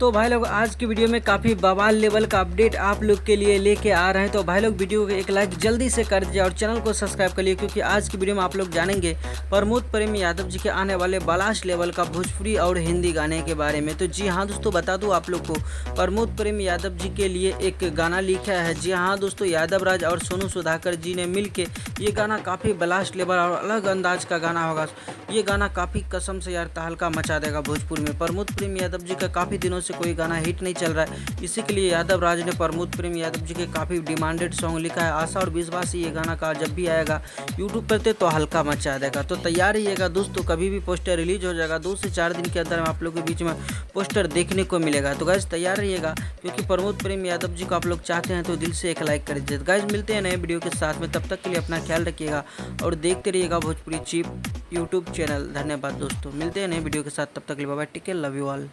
तो भाई लोग आज की वीडियो में काफ़ी बवाल लेवल का अपडेट आप लोग के लिए लेके आ रहे हैं। तो भाई लोग वीडियो को एक लाइक जल्दी से कर दीजिए और चैनल को सब्सक्राइब कर लिए, क्योंकि आज की वीडियो में आप लोग जानेंगे प्रमोद प्रेम यादव जी के आने वाले ब्लास्ट लेवल का भोजपुरी और हिंदी गाने के बारे में। तो जी हाँ दोस्तों, बता दूँ आप लोग को प्रमोद प्रेम यादव जी के लिए एक गाना लिखा है। जी हाँ दोस्तों, यादव राज और सोनू सुधाकर जी ने मिल के ये गाना काफ़ी ब्लास्ट लेवल और अलग अंदाज का गाना होगा। ये गाना काफ़ी कसम से यार तहलका मचा देगा भोजपुरी में। प्रमोद प्रेम यादव जी का काफ़ी दिनों से कोई गाना हिट नहीं चल रहा है, इसी के लिए यादव राज ने प्रमोद प्रेम यादव जी के काफ़ी डिमांडेड सॉन्ग लिखा है। आशा और विश्वास ये गाना का जब भी आएगा यूट्यूब पर तो हल्का मचा देगा। तो तैयार रहिएगा दोस्तों, कभी भी पोस्टर रिलीज हो जाएगा, 2 से 4 दिन के अंदर आप लोग के बीच में पोस्टर देखने को मिलेगा। तो गाइस तैयार रहिएगा, क्योंकि प्रमोद प्रेम यादव जी को आप लोग चाहते हैं तो दिल से एक लाइक कर दीजिए। गाइस मिलते हैं नए वीडियो के साथ में, तब तक के लिए अपना ख्याल रखिएगा और देखते रहिएगा भोजपुरी चीप यूट्यूब चैनल। धन्यवाद दोस्तों, मिलते हैं नए वीडियो के साथ, तब तक के लिए bye bye, take care, love you all.